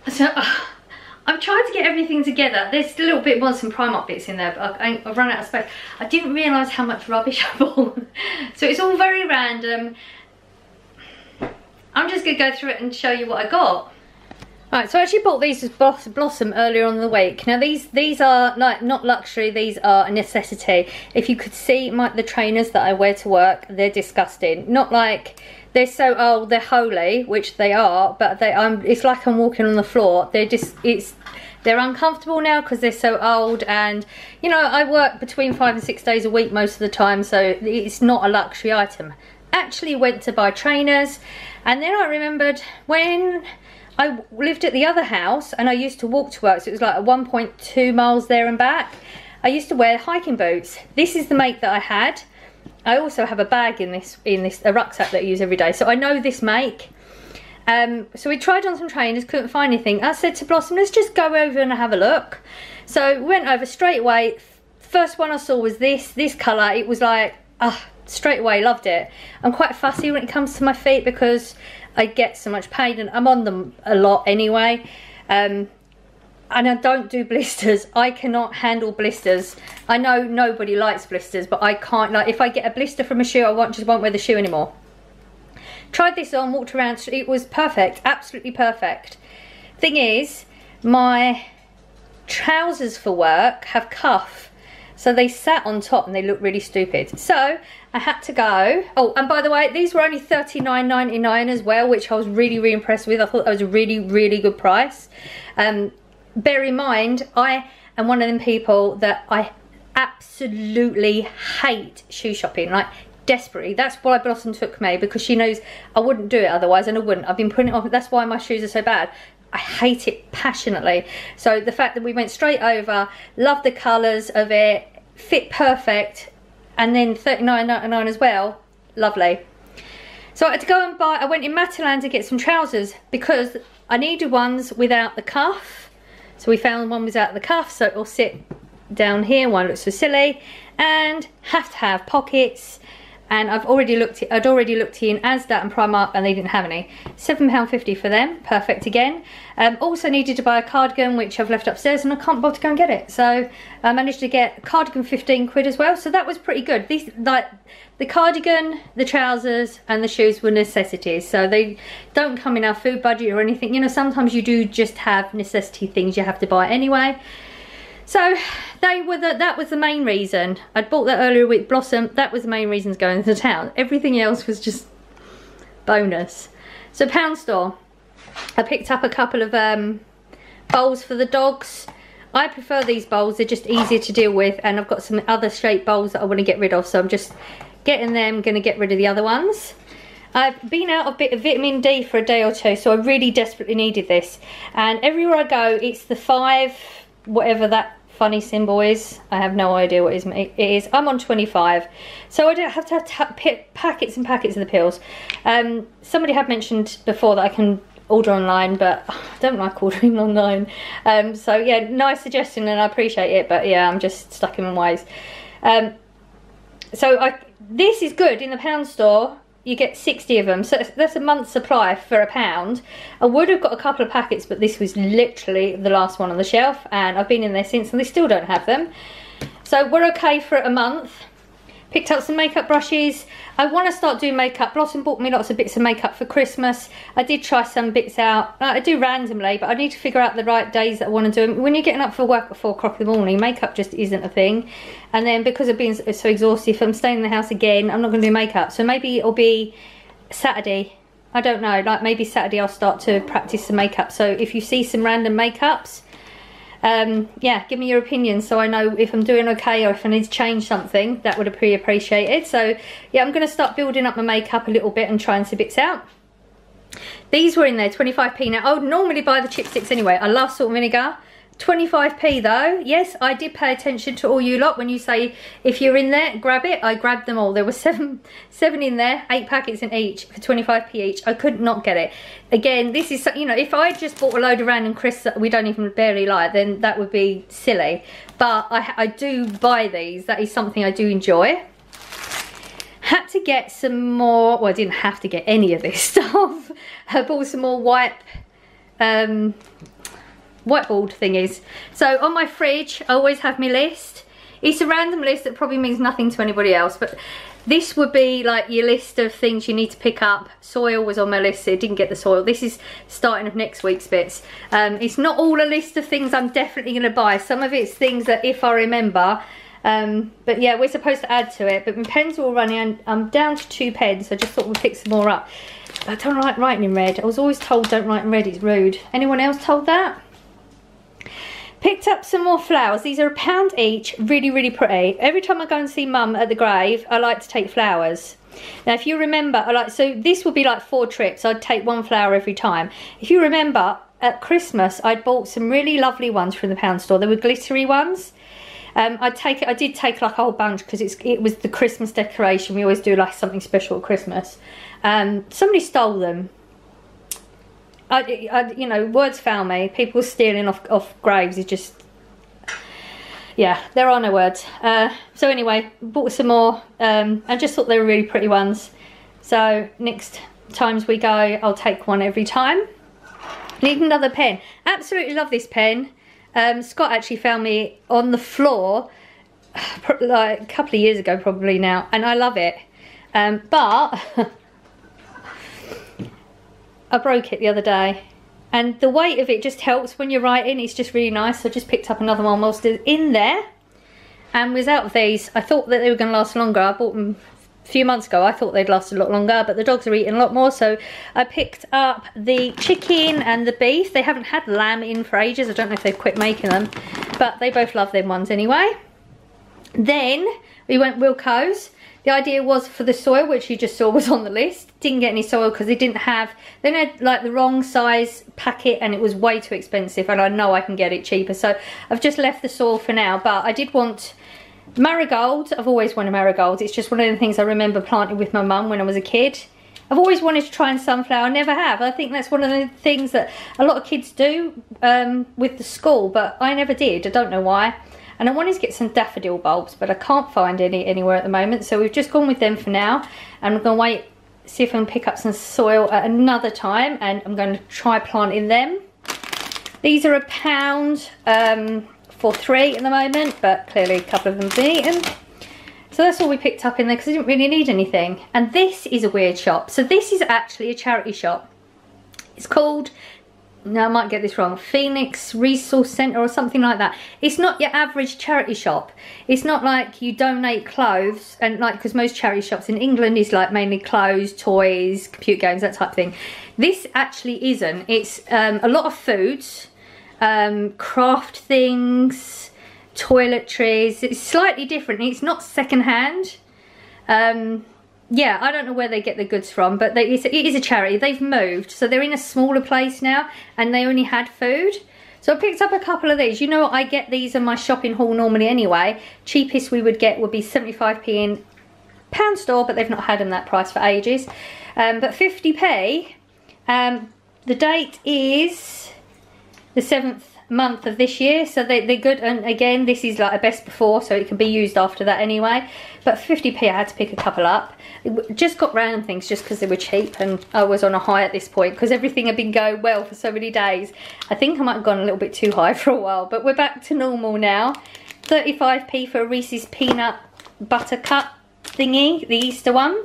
So I've tried to get everything together. There's a little bit more, some Primark bits in there, but I've run out of space. I didn't realise how much rubbish I bought. So it's all very random. I'm just going to go through it and show you what I got. Right, so I actually bought these as Blossom earlier on in the week. Now these are like not luxury, these are a necessity. If you could see the trainers that I wear to work, they're disgusting. Not like they're so old, they're holy, which they are, but it's like I'm walking on the floor. They're uncomfortable now because they're so old, and you know, I work between 5 and 6 days a week most of the time, so it's not a luxury item. Actually went to buy trainers, and then I remembered when I lived at the other house and I used to walk to work, so it was like 1.2 miles there and back. I used to wear hiking boots. This is the make that I had. I also have a bag in this a rucksack that I use every day, so I know this make. So we tried on some trainers, couldn't find anything. I said to Blossom, let's just go over and have a look. So we went over straight away. First one I saw was this colour. It was like, straight away, loved it. I'm quite fussy when it comes to my feet because I get so much pain, and I'm on them a lot anyway. And I don't do blisters. I cannot handle blisters. I know nobody likes blisters, but I can't. Like, if I get a blister from a shoe, I just won't wear the shoe anymore. Tried this on, walked around, it was perfect, absolutely perfect. Thing is, my trousers for work have cuff, so they sat on top and they look really stupid. So I had to go. Oh, and by the way, these were only $39.99 as well, which I was really, really impressed with. I thought that was a really, really good price. Bear in mind, I am one of them people that I absolutely hate shoe shopping, like desperately. That's why Blossom took me, because she knows I wouldn't do it otherwise, and I wouldn't. I've been putting it off. That's why my shoes are so bad. I hate it passionately. So the fact that we went straight over, loved the colours of it, fit perfect, and then $39.99 as well, lovely. So I had to go and buy, I went in Matalan to get some trousers because I needed ones without the cuff. So we found one without the cuff, so it will sit down here. One looks so silly, and have to have pockets. And I'd already looked in Asda and Primark, and they didn't have any. £7.50 for them, perfect again. Also needed to buy a cardigan, which I've left upstairs, and I can't bother to go and get it. So I managed to get a cardigan 15 quid as well, so that was pretty good. These, like the cardigan, the trousers and the shoes were necessities, so they don't come in our food budget or anything. You know, sometimes you do just have necessity things you have to buy anyway. So that was the main reason. I'd bought that earlier with Blossom. That was the main reason to go into town. Everything else was just bonus. So Pound Store, I picked up a couple of bowls for the dogs. I prefer these bowls, they're just easier to deal with, and I've got some other shaped bowls that I want to get rid of, so I'm just getting them, going to get rid of the other ones. I've been out of bit of vitamin D for a day or two, so I really desperately needed this. And everywhere I go, it's the 5, whatever that funny symbol is. I have no idea what it is. I'm on 25, so I don't have to have packets and packets of the pills. Somebody had mentioned before that I can order online, but I don't like ordering online. So yeah, nice suggestion and I appreciate it, but yeah, I'm just stuck in my ways. This is good. In the Pound Store you get 60 of them, so that's a month's supply for £1. I would have got a couple of packets, but this was literally the last one on the shelf, and I've been in there since and they still don't have them. So we're okay for a month. Picked up some makeup brushes. I want to start doing makeup. Blossom bought me lots of bits of makeup for Christmas. I did try some bits out. I do randomly, but I need to figure out the right days that I want to do them. When you're getting up for work at 4 o'clock in the morning, makeup just isn't a thing. And then because of being so exhausted, if I'm staying in the house again, I'm not going to do makeup. So maybe it'll be Saturday. I don't know. Like maybe Saturday I'll start to practice some makeup. So if you see some random makeups, yeah, give me your opinion so I know if I'm doing okay or if I need to change something. That would be appreciated. So yeah, I'm going to start building up my makeup a little bit and trying some bits out. These were in there, 25p. Now I would normally buy the chipsticks anyway. I love salt and vinegar. 25p though. Yes, I did pay attention to all you lot when you say if you're in there grab it. I grabbed them all. There were seven in there, 8 packets in each for 25p each. I could not get it. Again, this is, you know, if I just bought a load of random crisps that we don't even barely like, then that would be silly. But I do buy these. That is something I do enjoy. Had to get some more, well, I didn't have to get any of this stuff. I bought some more wipe whiteboard thingies. So on my fridge, I always have my list. It's a random list that probably means nothing to anybody else, but this would be like your list of things you need to pick up. Soil was on my list, so I didn't get the soil. This is starting of next week's bits. It's not all a list of things I'm definitely going to buy. Some of it's things that if I remember. But yeah, we're supposed to add to it. But my pens are all running, and I'm down to 2 pens. So I just thought we'd pick some more up. I don't like writing in red. I was always told don't write in red, it's rude. Anyone else told that? Picked up some more flowers. These are £1 each, really, really pretty. Every time I go and see Mum at the grave, I like to take flowers. Now, if you remember, so this would be like 4 trips. I'd take 1 flower every time. If you remember, at Christmas, I'd bought some really lovely ones from the pound store. They were glittery ones. I did take like a whole bunch because it was the Christmas decoration. We always do like something special at Christmas. Somebody stole them. You know, words fail me. People stealing off graves is just, yeah, there are no words. So anyway, bought some more. I just thought they were really pretty ones. So next times we go, I'll take one every time. Need another pen. Absolutely love this pen. Scott actually found me on the floor like a couple of years ago probably now, and I love it. But I broke it the other day, and the weight of it just helps when you're writing. It's just really nice. So I just picked up another one whilst in there, and was out of these. I thought that they were going to last longer. I bought them a few months ago. I thought they'd last a lot longer, but the dogs are eating a lot more, so I picked up the chicken and the beef. They haven't had lamb in for ages. I don't know if they've quit making them, but they both love them ones anyway. Then we went Wilco's. The idea was for the soil, which you just saw was on the list. Didn't get any soil because they had like the wrong size packet, and it was way too expensive, and I know I can get it cheaper, so I've just left the soil for now. But I did want marigolds. I've always wanted marigolds. It's just one of the things I remember planting with my mum when I was a kid. I've always wanted to try and sunflower, I never have. I think that's one of the things that a lot of kids do with the school, but I never did. I don't know why. And I wanted to get some daffodil bulbs, but I can't find any anywhere at the moment, so we've just gone with them for now. And I'm going to wait, see if I can pick up some soil at another time, and I'm going to try planting them. These are £1 for 3 at the moment, but clearly a couple of them have been eaten. So that's all we picked up in there because I didn't really need anything. And this is a weird shop. So this is actually a charity shop. It's called, now I might get this wrong, Phoenix Resource Centre or something like that. It's not your average charity shop. It's not like you donate clothes, and like, because most charity shops in England is like mainly clothes, toys, computer games, that type of thing. This actually isn't. It's a lot of foods, craft things, toiletries. It's slightly different. It's not secondhand. Yeah, I don't know where they get the goods from, but it is a charity. They've moved, so they're in a smaller place now, and they only had food. So I picked up a couple of these. You know, I get these in my shopping haul normally anyway. Cheapest we would get would be 75p in pound store, but they've not had them that price for ages. But 50p, the date is the 7th month of this year, so they're good. And again, this is like a best before, so it can be used after that anyway. But 50p, I had to pick a couple up. Just got random things just because they were cheap, and I was on a high at this point because everything had been going well for so many days. I think I might have gone a little bit too high for a while, but we're back to normal now. 35p for a Reese's peanut butter cup thingy, the Easter one.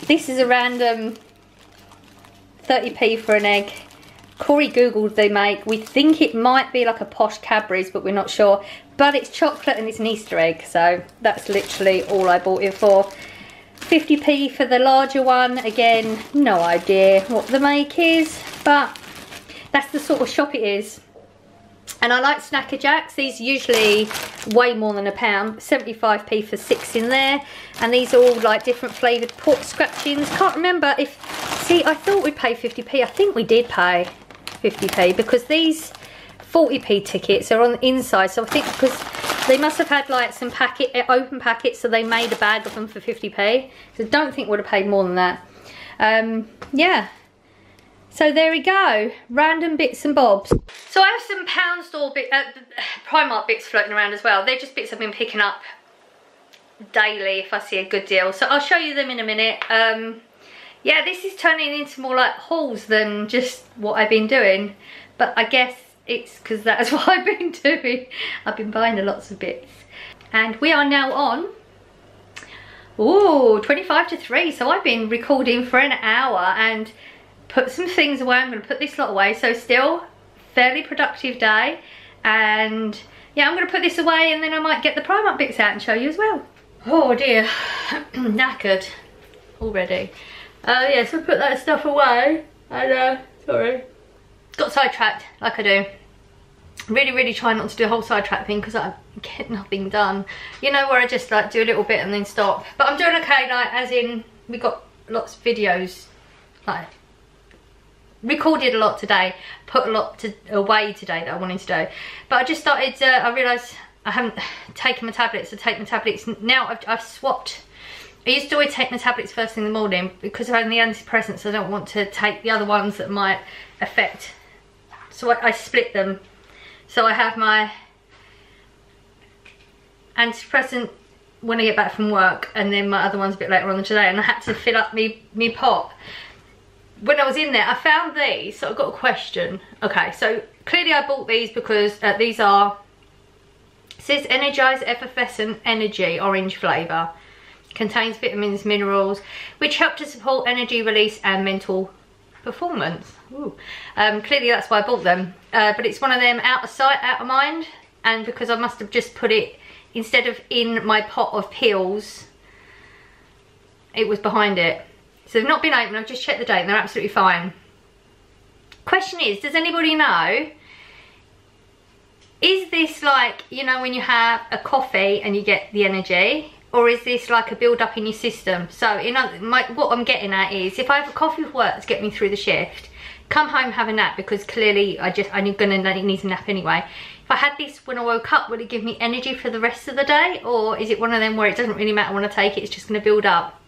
This is a random 30p for an egg. Corey googled they make. We think it might be like a posh Cadbury's, but we're not sure. But it's chocolate and it's an Easter egg, so that's literally all I bought it for. 50p for the larger one. Again, no idea what the make is, but that's the sort of shop it is. And I like Snacker Jacks. These are usually way more than £1. 75p for 6 in there. And these are all like different flavoured pork scratchings. Can't remember if, see, I thought we'd pay 50p. I think we did pay 50p because these 40p tickets are on the inside. So I think because they must have had like some open packets, so they made a bag of them for 50p. So I don't think we would have paid more than that. Yeah. So there we go, random bits and bobs. So I have some pound store Primark bits floating around as well. They're just bits I've been picking up daily if I see a good deal. So I'll show you them in a minute. Yeah, this is turning into more like hauls than just what I've been doing. But I guess it's because that's what I've been doing. I've been buying lots of bits. And we are now on 25 to 3, so I've been recording for an hour and put some things away. I'm going to put this lot away, so still fairly productive day. And yeah, I'm going to put this away and then I might get the Primark bits out and show you as well. Oh dear, knackered already. Yeah, so I put that stuff away and sorry, got sidetracked like I do. Really try not to do a whole sidetrack thing because I get nothing done. You know, where I just like do a little bit and then stop. But I'm doing okay, like as in we got lots of videos, like recorded a lot today, put a lot away today that I wanted to do. But I just started, I realised I haven't taken my tablets. I take my tablets now. I've swapped. I used to always take my tablets first thing in the morning because I'm the antidepressants. I don't want to take the other ones that might affect. So I split them. So I have my antidepressant when I get back from work, and then my other one's a bit later on today, and I had to fill up me pop. When I was in there, I found these, so I've got a question. Okay, so clearly I bought these because these are, it says Energize Effervescent Energy Orange Flavour. Contains vitamins, minerals, which help to support energy release and mental performance. Clearly that's why I bought them. But it's one of them out of sight, out of mind. And because I must have just put it, instead of in my pot of pills, it was behind it. So they've not been opened. I've just checked the date and they're absolutely fine. Question is, does anybody know, is this like, you know, when you have a coffee and you get the energy? Or is this like a build up in your system? So what I'm getting at is, if I have a coffee with work to get me through the shift, come home, have a nap, because clearly I'm gonna need a nap anyway. If I had this when I woke up, would it give me energy for the rest of the day? Or is it one of them where it doesn't really matter when I take it, it's just gonna build up?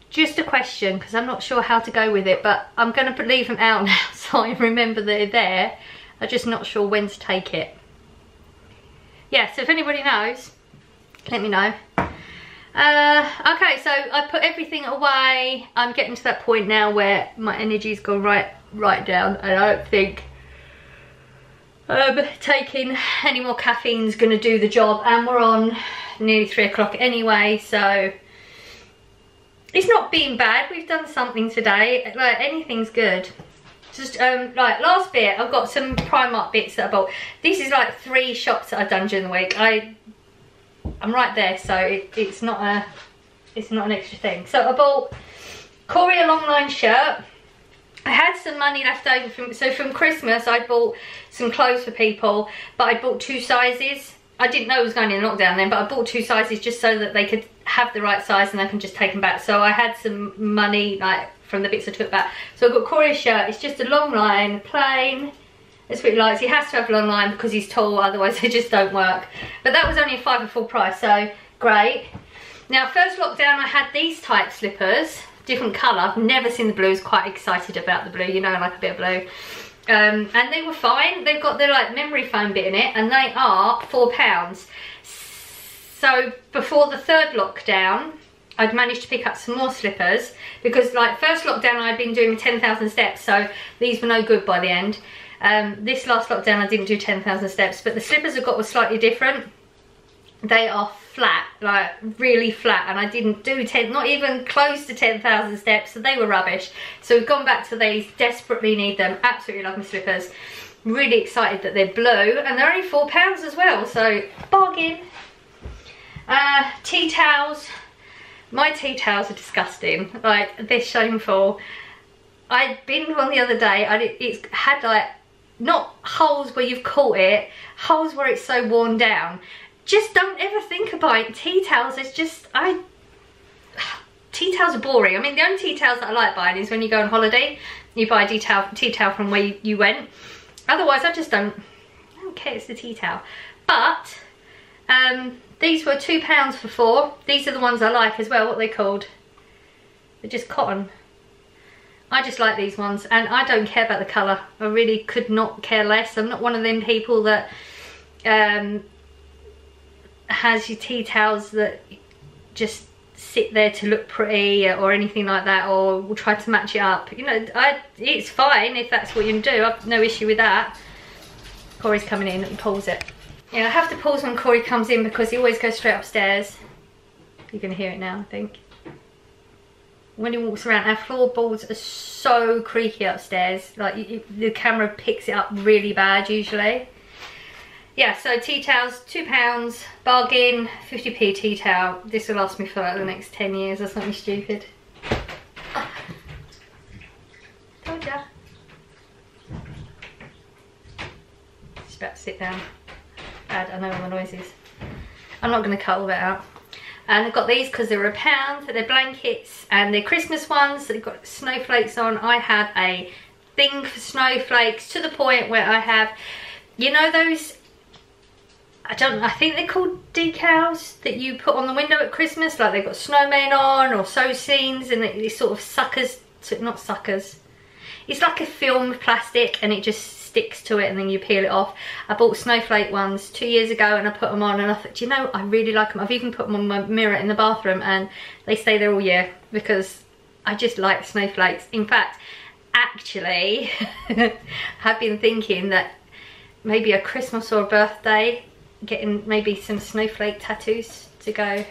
Just a question, because I'm not sure how to go with it, but I'm gonna leave them out now so I remember they're there. I'm just not sure when to take it. Yeah, so if anybody knows, let me know. Okay, so I put everything away. I'm getting to that point now where my energy's gone right down, and I don't think taking any more caffeine's gonna do the job, and we're on nearly 3 o'clock anyway, so it's not been bad. We've done something today, like anything's good. Just like last bit, I've got some Primark bits that I bought. This is like 3 shops that I've done during the week. I'm right there, so it's not an extra thing. So I bought Corey a long line shirt. I had some money left over from Christmas. I bought some clothes for people, but I bought 2 sizes. I didn't know it was going in lockdown then, but I bought 2 sizes just so that they could have the right size and I can just take them back. So I had some money like from the bits I took back. So I got Corey's shirt. It's just a long line, plain. That's what he likes. He has to have a long line because he's tall, otherwise they just don't work. But that was only a £5 full price, so great. Now, first lockdown I had these type slippers, different colour. I've never seen the blues, quite excited about the blue, you know, I like a bit of blue. And they were fine. They've got the like memory foam bit in it, and they are £4. So before the 3rd lockdown, I'd managed to pick up some more slippers because like first lockdown I'd been doing 10,000 steps, so these were no good by the end. This last lockdown I didn't do 10,000 steps, but the slippers I got were slightly different. They are flat, like really flat, and I didn't do not even close to 10,000 steps, so they were rubbish. So we've gone back to these, desperately need them, absolutely love my slippers. Really excited that they're blue, and they're only £4 as well, so bargain. Tea towels. My tea towels are disgusting, like they're shameful. I'd been one the other day, it's had like, not holes where you've caught it, holes where it's so worn down. Just don't ever think about it. Tea towels, it's just, tea towels are boring. I mean, the only tea towels that I like buying is when you go on holiday, you buy a tea towel from where you went. Otherwise, I don't care, it's the tea towel. But, these were £2 for 4. These are the ones I like as well. What are they called? They're just cotton. I just like these ones, and I don't care about the colour. I really could not care less. I'm not one of them people that has your tea towels that just sit there to look pretty or anything like that, or will try to match it up. You know, it's fine if that's what you do. I've no issue with that. Corey's coming in and pulls it. Yeah, I have to pause when Corey comes in because he always goes straight upstairs. You're going to hear it now, I think. When he walks around, our floorboards are so creaky upstairs. Like, the camera picks it up really bad usually. Yeah, so tea towels, £2, bargain, 50p tea towel. This will last me for like the next 10 years or something stupid. Told ya. Just about to sit down. Bad, I know all the noises. I'm not going to cut all that out. And I've got these because they're £1. They're blankets and they're Christmas ones. They've got snowflakes on. I have a thing for snowflakes to the point where I have, you know, those, I think they're called decals that you put on the window at Christmas. Like they've got snowmen on or so scenes, and it's sort of suckers, not suckers. It's like a film of plastic and it just sticks to it and then you peel it off. I bought snowflake ones 2 years ago and I put them on and I thought, do you know, I really like them. I've even put them on my mirror in the bathroom and they stay there all year because I just like snowflakes. In fact, actually, I've been thinking that maybe a Christmas or a birthday, getting maybe some snowflake tattoos to go.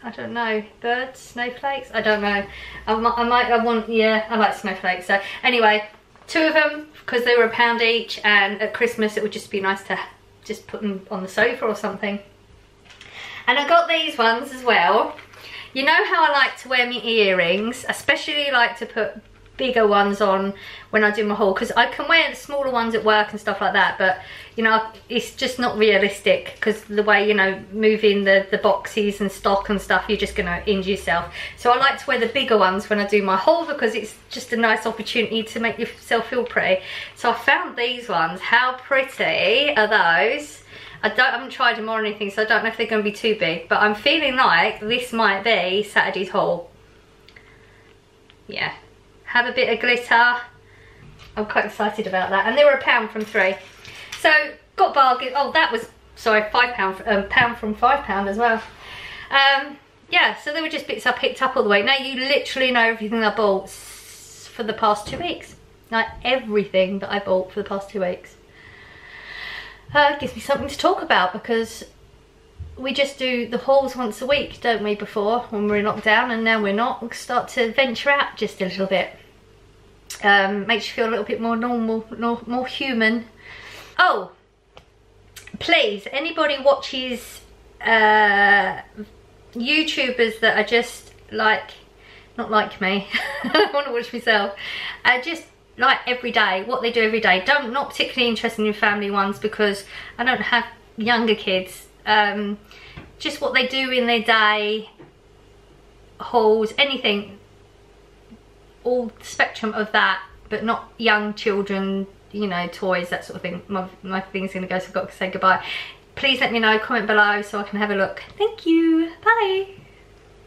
I don't know, birds, snowflakes, I don't know. I like snowflakes. So anyway, 2 of them because they were £1 each, and at Christmas it would just be nice to just put them on the sofa or something. And I got these ones as well. You know how I like to wear my earrings, especially like to put bigger ones on when I do my haul, because I can wear the smaller ones at work and stuff like that, but you know, it's just not realistic because the way, you know, moving the boxes and stock and stuff, you're just gonna injure yourself. So I like to wear the bigger ones when I do my haul because it's just a nice opportunity to make yourself feel pretty. So I found these ones. How pretty are those? I haven't tried them or anything, so I don't know if they're going to be too big, but I'm feeling like this might be Saturday's haul. Yeah. Have a bit of glitter. I'm quite excited about that. And they were £1 from 3. So got bargain. Oh, that was, sorry, £5, pound from £5 as well. Yeah, so they were just bits I picked up all the way. Now you literally know everything I bought for the past 2 weeks. Like everything that I bought for the past 2 weeks. Gives me something to talk about because we just do the hauls once a week, don't we, before when we're in lockdown, and now we're not. We'll start to venture out just a little bit. Makes you feel a little bit more normal, more human. Oh, please, anybody watches YouTubers that are just like, not like me, I want to watch myself, just like every day, what they do every day. Not particularly interested in family ones because I don't have younger kids. Just what they do in their day, hauls, anything, all spectrum of that, but not young children, you know, toys, that sort of thing. My thing's gonna go, so I've got to say goodbye. Please let me know, comment below so I can have a look. Thank you, bye.